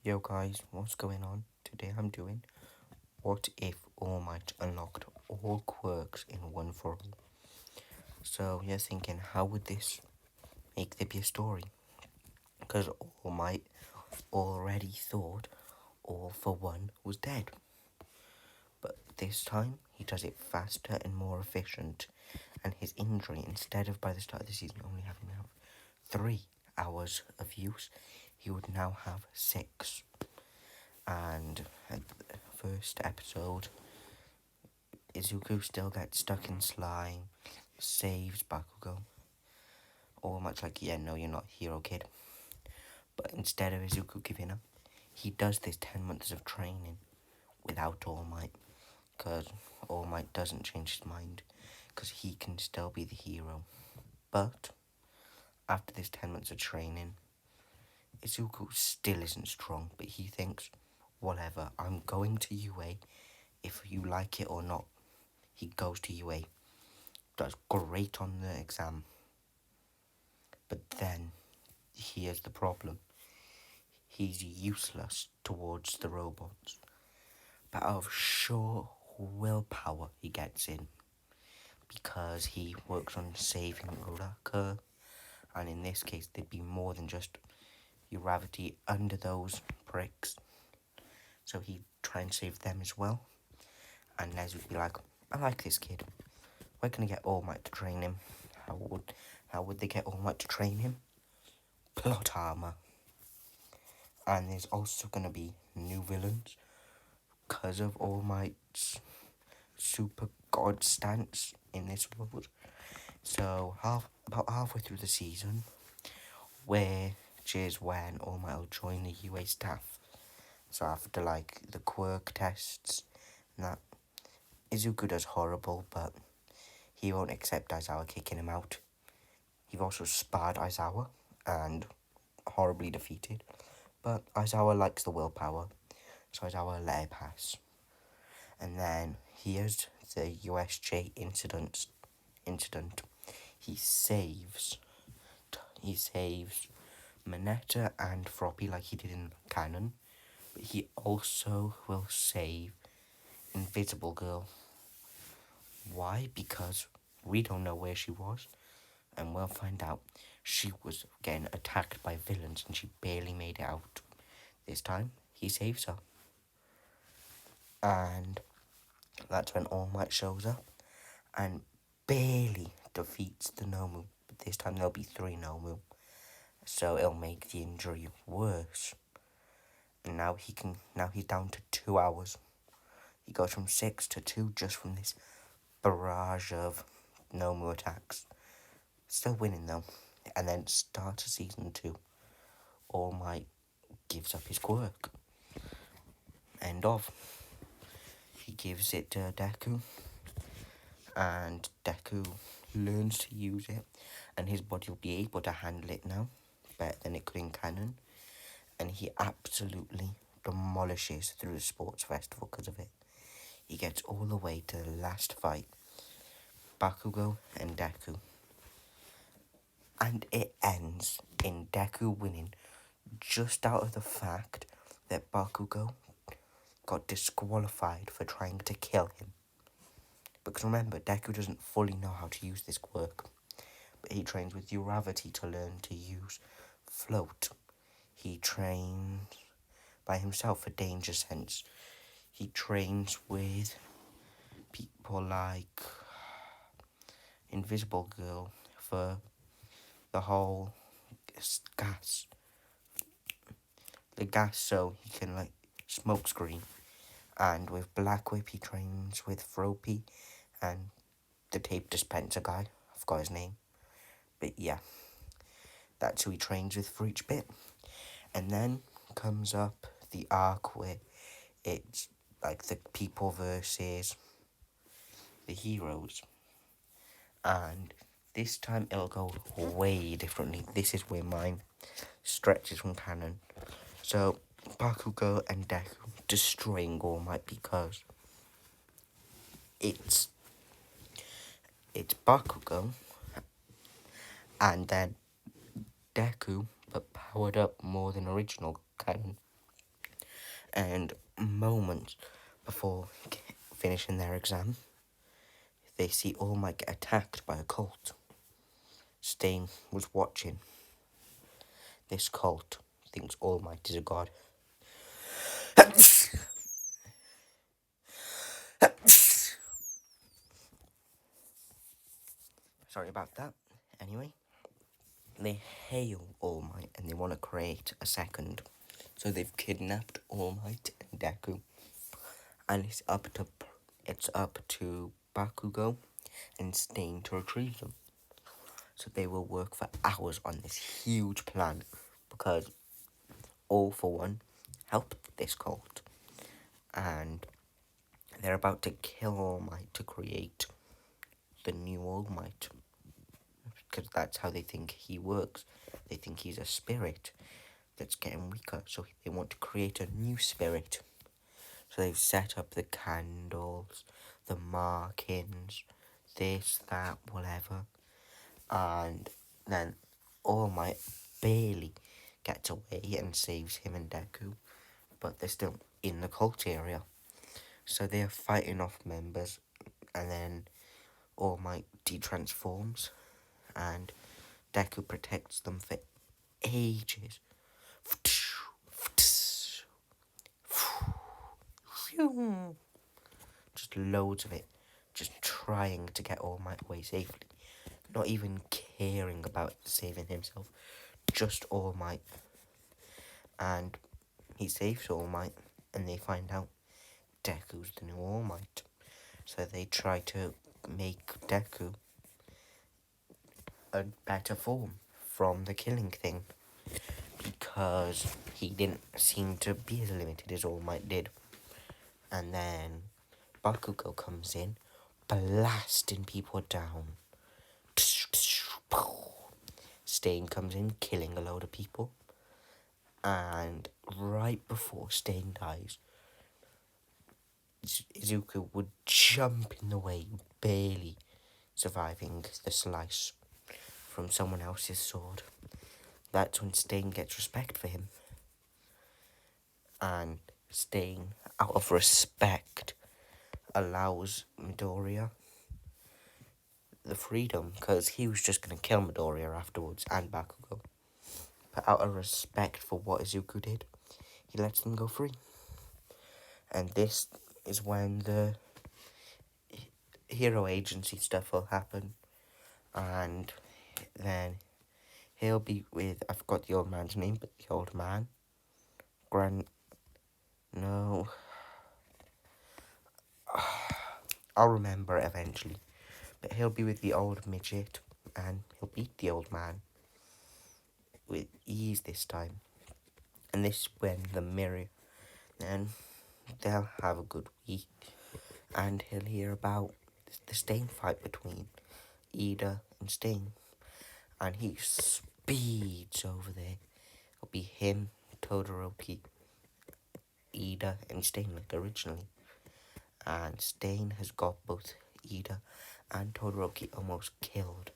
Yo guys, what's going on? Today I'm doing what if All Might unlocked all quirks in one for all. So you're thinking, how would this make there be a story? Because All Might already thought All for One was dead. But this time he does it faster and more efficient, and his injury, instead of by the start of the season only having to have 3 hours of use, he would now have 6. And at the first episode, Izuku still gets stuck in slime, saves Bakugo. All much like, yeah, no, you're not a hero, kid. But instead of Izuku giving up, he does this 10 months of training without All Might. Because All Might doesn't change his mind, because he can still be the hero. But after this 10 months of training, Izuku still isn't strong, but he thinks, whatever, I'm going to UA if you like it or not. He goes to UA, does great on the exam. But then, here's the problem. He's useless towards the robots. But out of sheer willpower he gets in. Because he works on saving Uraka. And in this case, there'd be more than just Uravity under those pricks. So he'd try and save them as well. And Les would be like, I like this kid. We're going to get All Might to train him. How would they get All Might to train him? Plot armor. And there's also going to be new villains because of All Might's super god stance in this world. So about halfway through the season, which is when All Might will join the UA staff. So after like the quirk tests and that, Izuku does horrible, but he won't accept Aizawa kicking him out. He also sparred Aizawa and horribly defeated. But Aizawa likes the willpower, so Aizawa let it pass. And then here's the USJ incident. He saves Mineta and Froppy like he did in canon, but he also will save Invisible Girl. Why? Because we don't know where she was, and we'll find out. She was getting attacked by villains and she barely made it out. This time, he saves her. And that's when All Might shows up and barely defeats the Nomu. But this time there'll be 3 Nomu. So it'll make the injury worse. And now he's down to 2 hours. He goes from 6 to 2 just from this barrage of Nomu attacks. Still winning though. And then starts season 2. All Might gives up his quirk. End of. He gives it to Deku. And Deku learns to use it. And his body will be able to handle it now. Better than it could in canon. And he absolutely demolishes through the sports festival because of it. He gets all the way to the last fight. Bakugo and Deku. And it ends in Deku winning just out of the fact that Bakugo got disqualified for trying to kill him. Because remember, Deku doesn't fully know how to use this quirk. But he trains with Uravity to learn to use Float. He trains by himself for Danger Sense. He trains with people like Invisible Girl for the whole gas. The gas so he can like smoke screen. And with Black Whip he trains with Froppy and the tape dispenser guy. I forgot his name. But yeah, that's who he trains with for each bit. And then comes up the arc where it's like the people versus the heroes. And this time it'll go way differently. This is where mine stretches from canon. So Bakugo and Deku destroying All Might because it's Bakugo and then Deku, but powered up more than original canon. And moments before finishing their exam, they see All Might get attacked by a cult. Stain was watching. This cult thinks All Might is a god. Sorry about that. Anyway, they hail All Might and they want to create a second. So they've kidnapped All Might and Deku, and it's up to Bakugo and Stain to retrieve them. So they will work for hours on this huge plan because All for One helped this cult, and they're about to kill All Might to create the new All Might, because that's how they think he works. They think he's a spirit that's getting weaker, so they want to create a new spirit. So they've set up the candles, the markings, this, that, whatever, and then All Might barely gets away and saves him and Deku, but they're still in the cult area. So they're fighting off members, and then All Might de-transforms, and Deku protects them for ages. Just loads of it, just trying to get All Might away safely, not even caring about saving himself, just All Might. And he saves All Might, and they find out Deku's the new All Might. So they try to make Deku a better form from the killing thing, because he didn't seem to be as limited as All Might did. And then Bakugo comes in, blasting people down. Stain comes in, killing a load of people. And right before Stain dies, Izuku would jump in the way, barely surviving the slice from someone else's sword. That's when Stain gets respect for him. And Stain, out of respect, allows Midoriya the freedom, because he was just going to kill Midoriya afterwards and Bakugo. But out of respect for what Izuku did, he lets them go free. And this is when the hero agency stuff will happen. And then he'll be with, I forgot the old man's name, but the old man. No. I'll remember it eventually. But he'll be with the old midget, and he'll beat the old man with ease this time. And this when the mirror, then they'll have a good week, and he'll hear about the Stain fight between Ida and Stain, and he speeds over there. It'll be him, Todoroki, Ida, and Stain like originally. And Stain has got both Ida and Todoroki almost killed.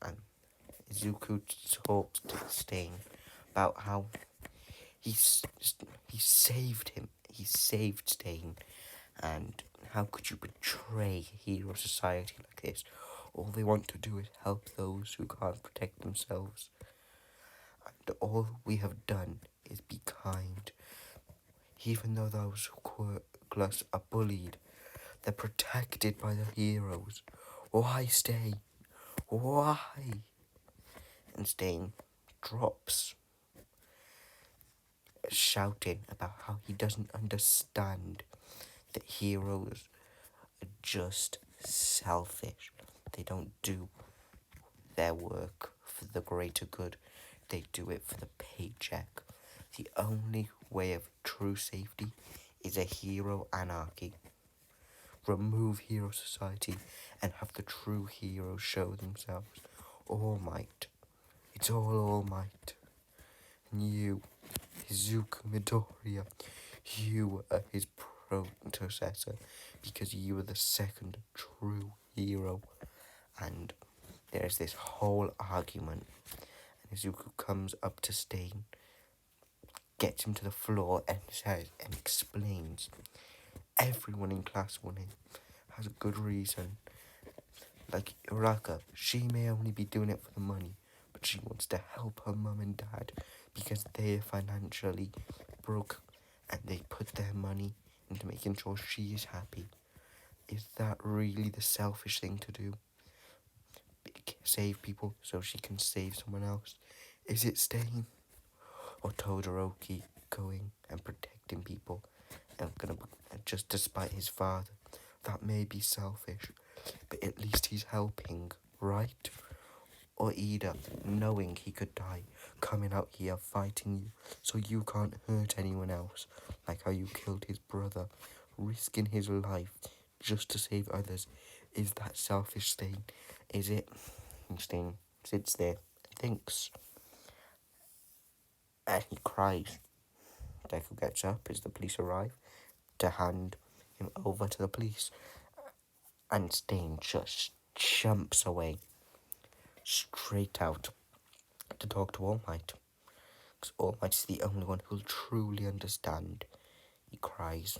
And Izuku talks to Stain about how he saved him. He saved Stain. And how could you betray hero society like this? All they want to do is help those who can't protect themselves. And all we have done is be kind. Even though those quirks are bullied, they're protected by the heroes. Why stay? Why? And Stain drops, shouting about how he doesn't understand that heroes are just selfish. They don't do their work for the greater good. They do it for the paycheck. The only way of true safety is a hero anarchy. Remove hero society and have the true heroes show themselves. All Might. It's All Might. And you, Izuku Midoriya, you are his predecessor, because you are the second true hero. And there's this whole argument, and Izuku comes up to Stain gets him to the floor and says and explains. Everyone in class 1A has a good reason. Like Uraka, she may only be doing it for the money, but she wants to help her mum and dad because they're financially broke and they put their money into making sure she is happy. Is that really the selfish thing to do? Save people so she can save someone else? Is it staying? Or Todoroki going and protecting people and just despite his father? That may be selfish, but at least he's helping, right? Or Ida, knowing he could die, coming out here fighting you so you can't hurt anyone else, like how you killed his brother, risking his life just to save others. Is that selfish thing? Is it? Sting sits there and thinks, and he cries. Deku gets up as the police arrive to hand him over to the police, and Stain just jumps away straight out to talk to All Might, because All Might's the only one who'll truly understand. He cries.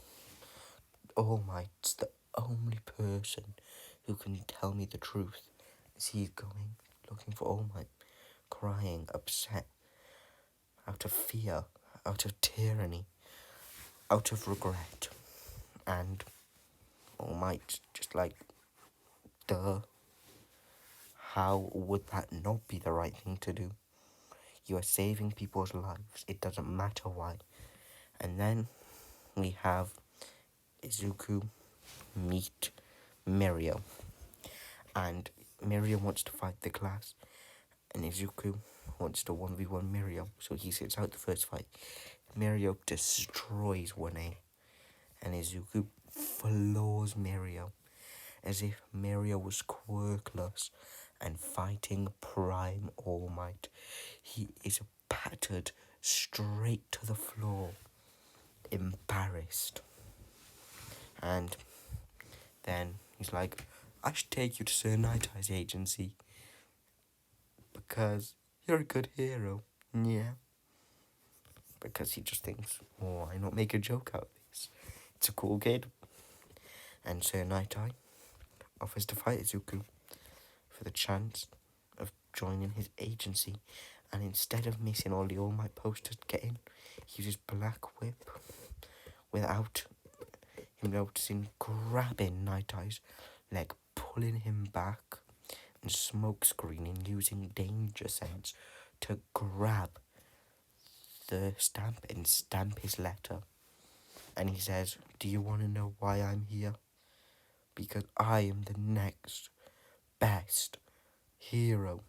All Might's the only person who can tell me the truth. As he's going, looking for All Might, crying, upset, out of fear, out of tyranny, out of regret. And All Might just like, duh. How would that not be the right thing to do? You are saving people's lives. It doesn't matter why. And then we have Izuku meet Mirio. And Mirio wants to fight the class. And Izuku wants to 1v1 Mirio. So he sits out the first fight. Mirio destroys 1A. And Izuku floors Mirio. As if Mirio was quirkless and fighting Prime All Might. He is battered straight to the floor, embarrassed. And then he's like, I should take you to Sir Night Eye's agency because you're a good hero. Yeah. Because he just thinks, why not make a joke out of this? It's a cool kid. And Sir Night Eye offers to fight Izuku for the chance of joining his agency, and instead of missing all the All Might posters to get in, he uses Black Whip without him noticing, grabbing Night Eye's leg, pulling him back, and smoke screening using Danger Sense to grab the stamp and stamp his letter. And he says, do you want to know why I'm here? Because I am the next best hero,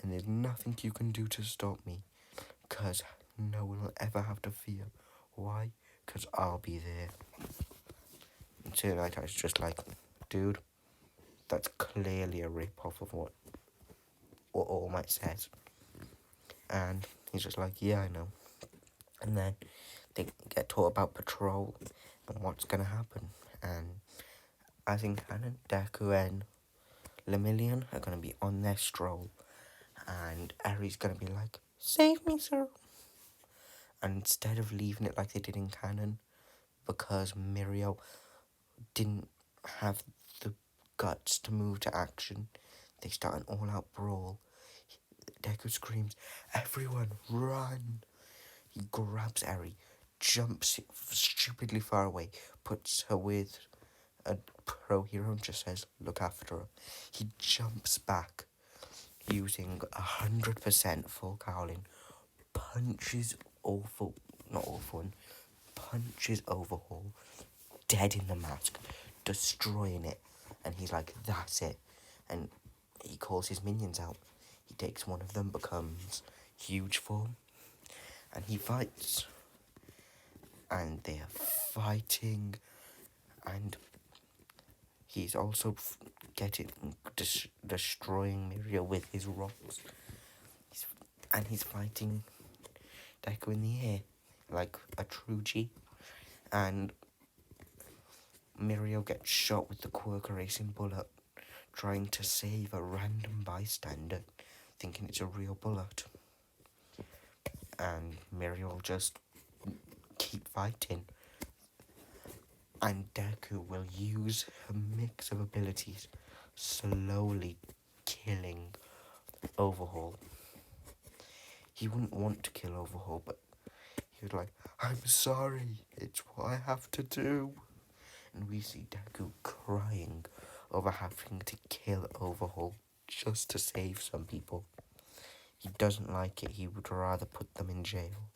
and there's nothing you can do to stop me, because no one will ever have to fear. Why? Because I'll be there. And so like, I was just like, dude, that's clearly a rip-off of what All Might says. And he's just like, yeah, I know. And then they get taught about patrol and what's going to happen. And as in canon, Deku and Lemillion are going to be on their stroll, and Eri's going to be like, save me, sir. And instead of leaving it like they did in canon, because Mirio didn't have the guts to move to action, they start an all-out brawl. Deku screams, everyone, run! He grabs Eri, jumps stupidly far away, puts her with a pro hero and just says, look after her. He jumps back using 100% full cowling, punches punches Overhaul dead in the mask, destroying it. And he's like, that's it. And he calls his minions out. He takes one of them, becomes huge form, and he fights. And they're fighting, and he's also destroying Mirio with his rocks. He's fighting Deku in the air, like a true G. And Mirio gets shot with the quirk erasing bullet, trying to save a random bystander, thinking it's a real bullet. and Muriel just keep fighting. And Deku will use a mix of abilities, slowly killing Overhaul. He wouldn't want to kill Overhaul, but he was like, I'm sorry, it's what I have to do. And we see Deku crying over having to kill Overhaul just to save some people. He doesn't like it, he would rather put them in jail.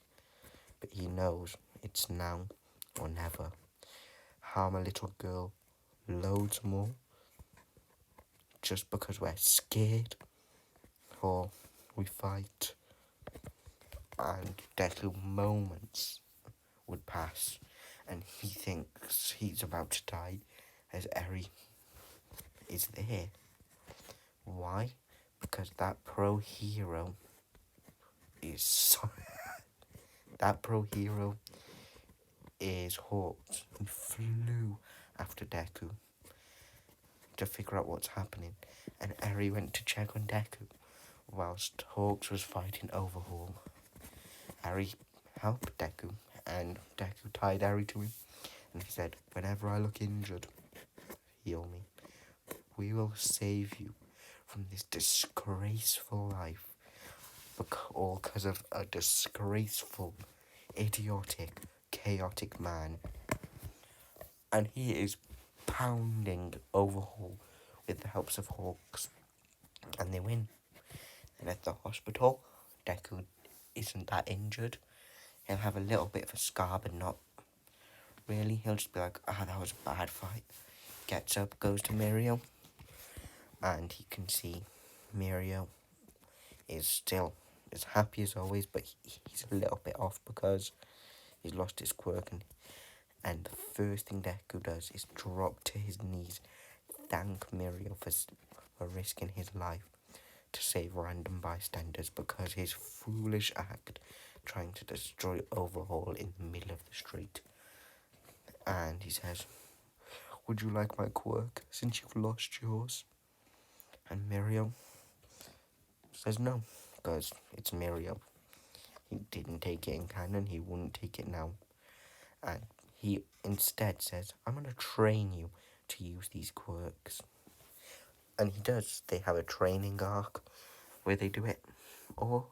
But he knows it's now or never. Harm a little girl loads more just because we're scared or we fight. And Deku moments would pass and he thinks he's about to die as Eri is there. Why? Because that pro hero is so that pro hero is Hawks, who flew after Deku to figure out what's happening, and Eri went to check on Deku whilst Hawks was fighting Overhaul. Eri helped Deku, and Deku tied Eri to him, and he said, whenever I look injured, heal me. We will save you from this disgraceful life, all because of a disgraceful, idiotic, chaotic man. And he is pounding Overhaul with the help of Hawks, and they win. And at the hospital, Deku isn't that injured. He'll have a little bit of a scar, but not really. He'll just be like, that was a bad fight. Gets up, goes to Mirio, and he can see Mirio is still as happy as always, but he's a little bit off because he's lost his quirk. And the first thing Deku does is drop to his knees, thank Mirio for risking his life to save random bystanders because his foolish act trying to destroy Overhaul in the middle of the street. And he says, would you like my quirk since you've lost yours? And Mirio says no, because it's Mirio. He didn't take it in canon, he wouldn't take it now. And he instead says, I'm going to train you to use these quirks. And he does. They have a training arc where they do it all.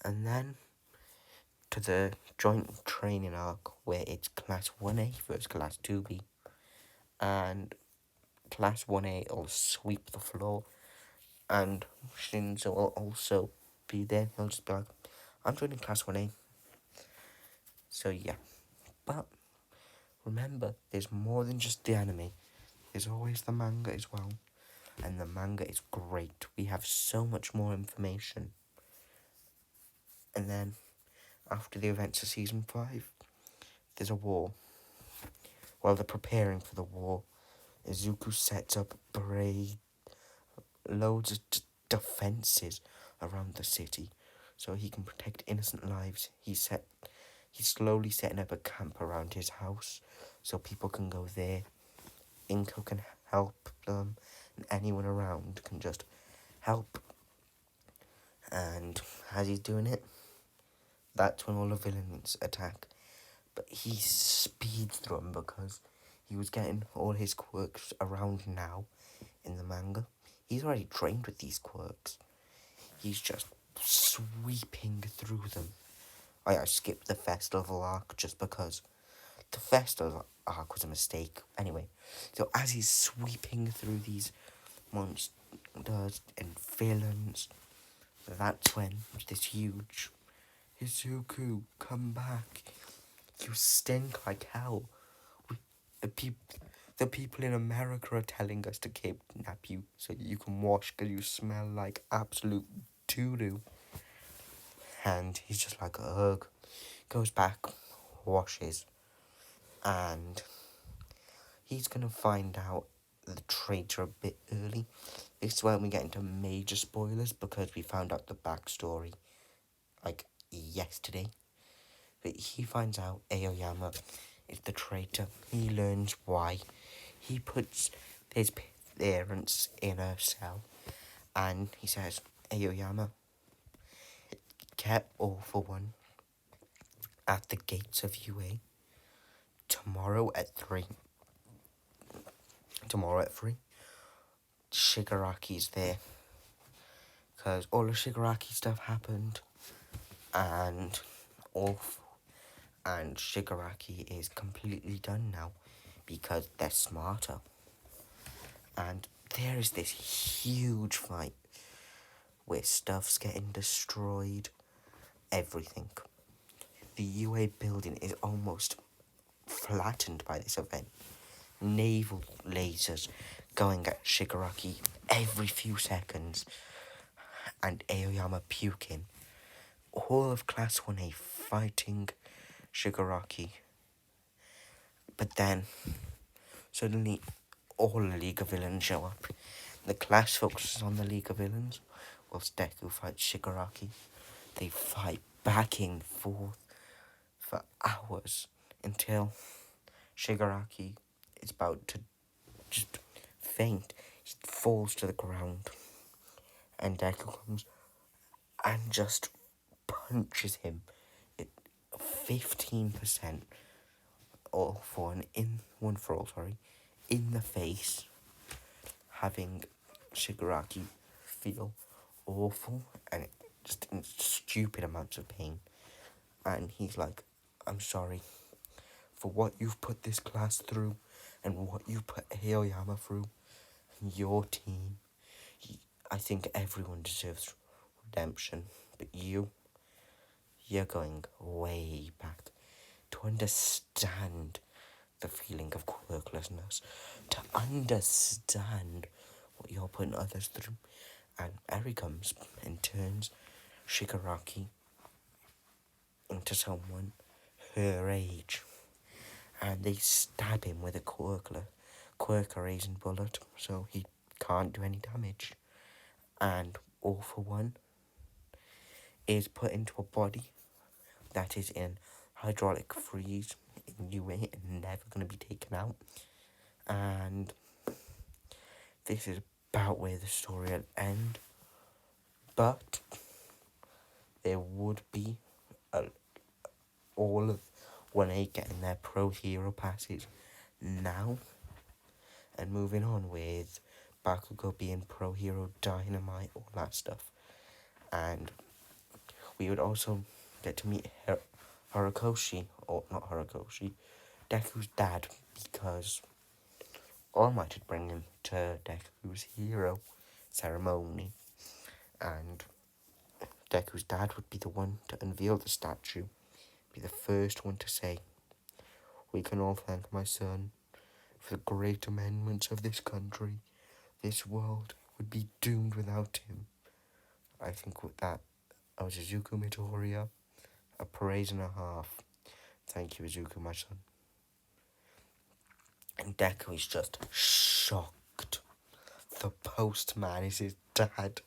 And then to the joint training arc where it's Class 1A versus Class 2B. And Class 1A will sweep the floor. And Shinzo will also be there. He'll just be like, I'm joining Class 1A. So yeah. But remember, there's more than just the anime. There's always the manga as well. And the manga is great. We have so much more information. And then, after the events of Season 5, there's a war. While they're preparing for the war, Izuku sets up loads of defences around the city so he can protect innocent lives. He's slowly setting up a camp around his house so people can go there. Inko can help them, and anyone around can just help. And as he's doing it, that's when all the villains attack. But he speeds through them because he was getting all his quirks around now in the manga. He's already trained with these quirks. He's just sweeping through them. I skipped the festival arc just because the festival arc was a mistake. Anyway, so as he's sweeping through these monsters and villains, that's when this huge Izuku, come back. You stink like hell. The people in America are telling us to kidnap you so you can wash because you smell like absolute doo-doo. And he's just like, ugh. Goes back, washes, and he's going to find out the traitor a bit early. This is when we get into major spoilers because we found out the backstory, like, yesterday. But he finds out Aoyama is the traitor. He learns why. He puts his parents in a cell and he says, Aoyama, get All for One at the gates of UA tomorrow at 3. Tomorrow at 3. Shigaraki's there. Because all the Shigaraki stuff happened. And and Shigaraki is completely done now. Because they're smarter. And there is this huge fight where stuff's getting destroyed. Everything. The UA building is almost flattened by this event. Naval lasers going at Shigaraki every few seconds. And Aoyama puking. All of Class 1A fighting Shigaraki. But then, suddenly, all the League of Villains show up. The class focuses on the League of Villains, whilst Deku fights Shigaraki. They fight back and forth for hours until Shigaraki is about to just faint. He falls to the ground. And Deku comes and just punches him. 15% all for an one for all, in the face, having Shigaraki feel awful and just in stupid amounts of pain. And he's like, I'm sorry for what you've put this class through and what you put Aoyama through and your team. I think everyone deserves redemption, but you're going way back to understand the feeling of quirklessness, to understand what you're putting others through. And Eri comes and turns Shigaraki into someone her age, and they stab him with a quirk erasing bullet, so he can't do any damage. And All for One is put into a body that is in hydraulic freeze in UA and never going to be taken out. And this is about where the story will end. But there would be all of 1A getting their pro hero passes now. And moving on with Bakugo being pro hero dynamite, all that stuff. And we would also get to meet Horikoshi, or not Horikoshi, Deku's dad, because All Might would bring him to Deku's hero ceremony, and Deku's dad would be the one to unveil the statue, be the first one to say, we can all thank my son for the great amendments of this country. This world would be doomed without him. I think with that, I was Izuku Midoriya, a praise and a half. Thank you, Izuku, my son. And Deku is just shocked. The postman is his dad.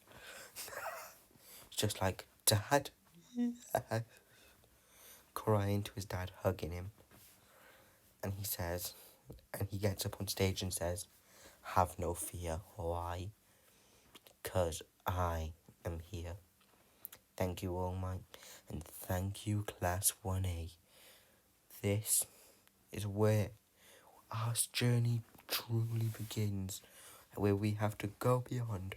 He's just like, Dad? Yeah. Crying to his dad, hugging him. And he gets up on stage and says, have no fear. Why? Because I am here. Thank you, All Might, and thank you, Class 1A. This is where our journey truly begins, where we have to go beyond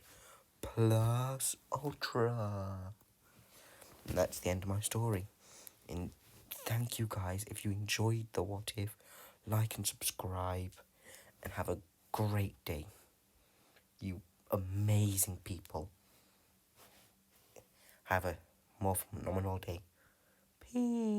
plus ultra. And that's the end of my story. And thank you guys. If you enjoyed the What If, like and subscribe, and have a great day. You amazing people. Have a more phenomenal day. Peace.